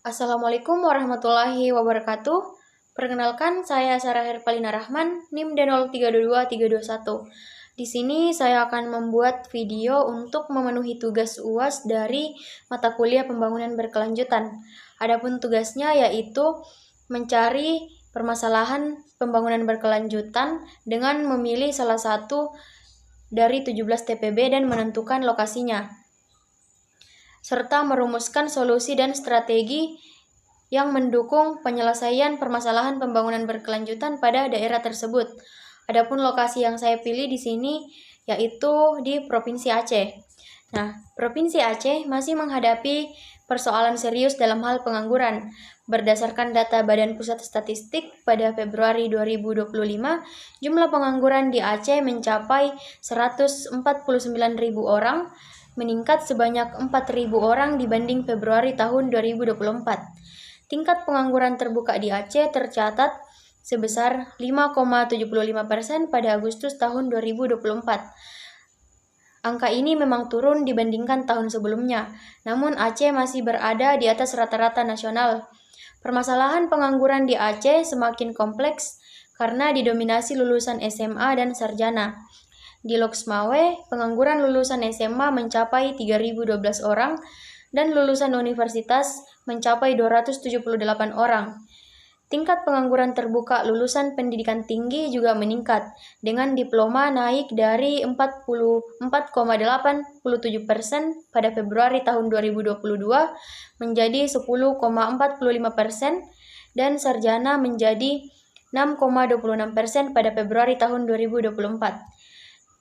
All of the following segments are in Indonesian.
Assalamualaikum warahmatullahi wabarakatuh. Perkenalkan, saya Sarah Herpalina Rahman, NIM D0322321. Di sini saya akan membuat video untuk memenuhi tugas UAS dari mata kuliah pembangunan berkelanjutan. Adapun tugasnya yaitu mencari permasalahan pembangunan berkelanjutan dengan memilih salah satu dari 17 TPB dan menentukan lokasinya, serta merumuskan solusi dan strategi yang mendukung penyelesaian permasalahan pembangunan berkelanjutan pada daerah tersebut. Adapun lokasi yang saya pilih di sini yaitu di Provinsi Aceh. Nah, Provinsi Aceh masih menghadapi persoalan serius dalam hal pengangguran. Berdasarkan data Badan Pusat Statistik pada Februari 2025, jumlah pengangguran di Aceh mencapai 149.000 orang, meningkat sebanyak 4.000 orang dibanding Februari tahun 2024. Tingkat pengangguran terbuka di Aceh tercatat sebesar 5,75% pada Agustus tahun 2024. Angka ini memang turun dibandingkan tahun sebelumnya, namun Aceh masih berada di atas rata-rata nasional. Permasalahan pengangguran di Aceh semakin kompleks karena didominasi lulusan SMA dan sarjana. Di Loksmawe, pengangguran lulusan SMA mencapai 3.012 orang dan lulusan universitas mencapai 278 orang. Tingkat pengangguran terbuka lulusan pendidikan tinggi juga meningkat, dengan diploma naik dari 44,87% pada Februari tahun 2022 menjadi 10,45% dan sarjana menjadi 6,26% pada Februari tahun 2024.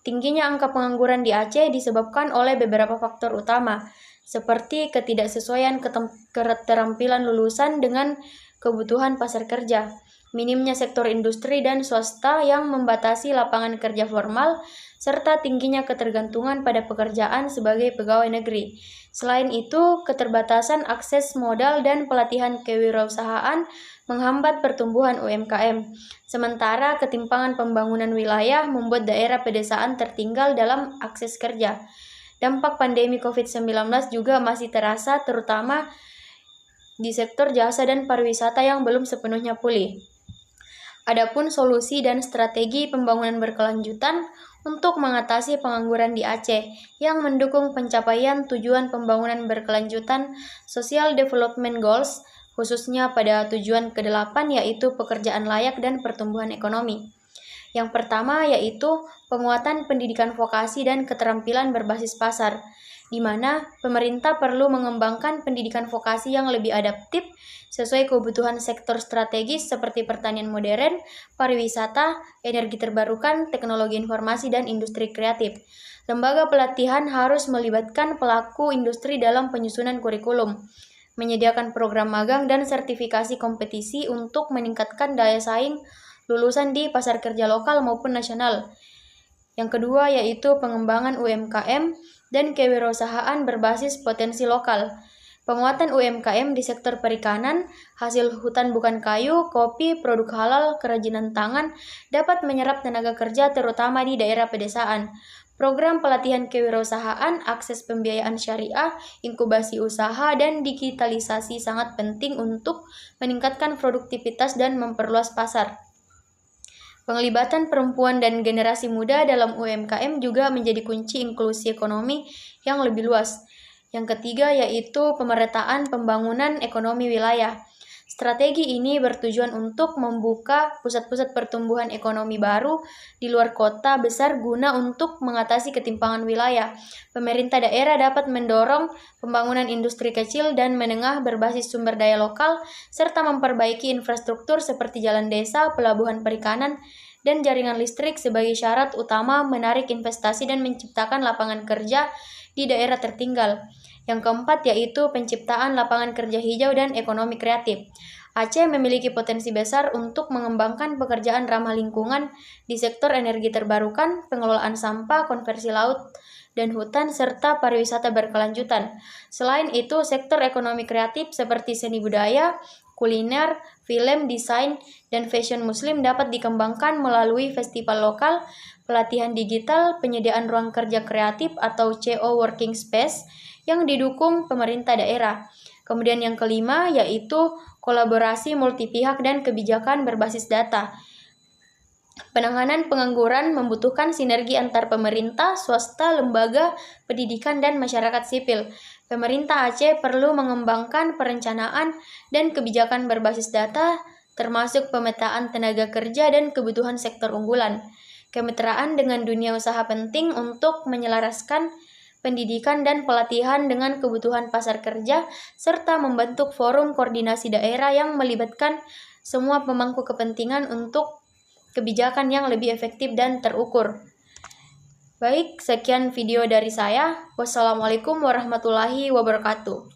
Tingginya angka pengangguran di Aceh disebabkan oleh beberapa faktor utama, seperti ketidaksesuaian keterampilan lulusan dengan kebutuhan pasar kerja, minimnya sektor industri dan swasta yang membatasi lapangan kerja formal, serta tingginya ketergantungan pada pekerjaan sebagai pegawai negeri. Selain itu, keterbatasan akses modal dan pelatihan kewirausahaan menghambat pertumbuhan UMKM. Sementara ketimpangan pembangunan wilayah membuat daerah pedesaan tertinggal dalam akses kerja. Dampak pandemi COVID-19 juga masih terasa, terutama di sektor jasa dan pariwisata yang belum sepenuhnya pulih. Adapun solusi dan strategi pembangunan berkelanjutan untuk mengatasi pengangguran di Aceh yang mendukung pencapaian tujuan pembangunan berkelanjutan Social Development Goals, khususnya pada tujuan ke-8 yaitu pekerjaan layak dan pertumbuhan ekonomi. Yang pertama yaitu penguatan pendidikan vokasi dan keterampilan berbasis pasar, di mana pemerintah perlu mengembangkan pendidikan vokasi yang lebih adaptif sesuai kebutuhan sektor strategis seperti pertanian modern, pariwisata, energi terbarukan, teknologi informasi, dan industri kreatif. Lembaga pelatihan harus melibatkan pelaku industri dalam penyusunan kurikulum, menyediakan program magang dan sertifikasi kompetisi untuk meningkatkan daya saing lulusan di pasar kerja lokal maupun nasional. Yang kedua yaitu pengembangan UMKM dan kewirausahaan berbasis potensi lokal. Penguatan UMKM di sektor perikanan, hasil hutan bukan kayu, kopi, produk halal, kerajinan tangan dapat menyerap tenaga kerja terutama di daerah pedesaan. Program pelatihan kewirausahaan, akses pembiayaan syariah, inkubasi usaha, dan digitalisasi sangat penting untuk meningkatkan produktivitas dan memperluas pasar. Penglibatan perempuan dan generasi muda dalam UMKM juga menjadi kunci inklusi ekonomi yang lebih luas. Yang ketiga yaitu pemerataan pembangunan ekonomi wilayah. Strategi ini bertujuan untuk membuka pusat-pusat pertumbuhan ekonomi baru di luar kota besar guna untuk mengatasi ketimpangan wilayah. Pemerintah daerah dapat mendorong pembangunan industri kecil dan menengah berbasis sumber daya lokal, serta memperbaiki infrastruktur seperti jalan desa, pelabuhan perikanan, dan jaringan listrik sebagai syarat utama menarik investasi dan menciptakan lapangan kerja di daerah tertinggal. Yang keempat yaitu penciptaan lapangan kerja hijau dan ekonomi kreatif. Aceh memiliki potensi besar untuk mengembangkan pekerjaan ramah lingkungan di sektor energi terbarukan, pengelolaan sampah, konversi laut dan hutan, serta pariwisata berkelanjutan. Selain itu, sektor ekonomi kreatif seperti seni budaya, kuliner, film, desain, dan fashion muslim dapat dikembangkan melalui festival lokal, pelatihan digital, penyediaan ruang kerja kreatif atau CO Working Space yang didukung pemerintah daerah. Kemudian yang kelima yaitu kolaborasi multipihak dan kebijakan berbasis data. Penanganan pengangguran membutuhkan sinergi antar pemerintah, swasta, lembaga pendidikan, dan masyarakat sipil. Pemerintah Aceh perlu mengembangkan perencanaan dan kebijakan berbasis data, termasuk pemetaan tenaga kerja dan kebutuhan sektor unggulan. Kemitraan dengan dunia usaha penting untuk menyelaraskan pendidikan dan pelatihan dengan kebutuhan pasar kerja, serta membentuk forum koordinasi daerah yang melibatkan semua pemangku kepentingan untuk kebijakan yang lebih efektif dan terukur. Baik, sekian video dari saya. Wassalamualaikum warahmatullahi wabarakatuh.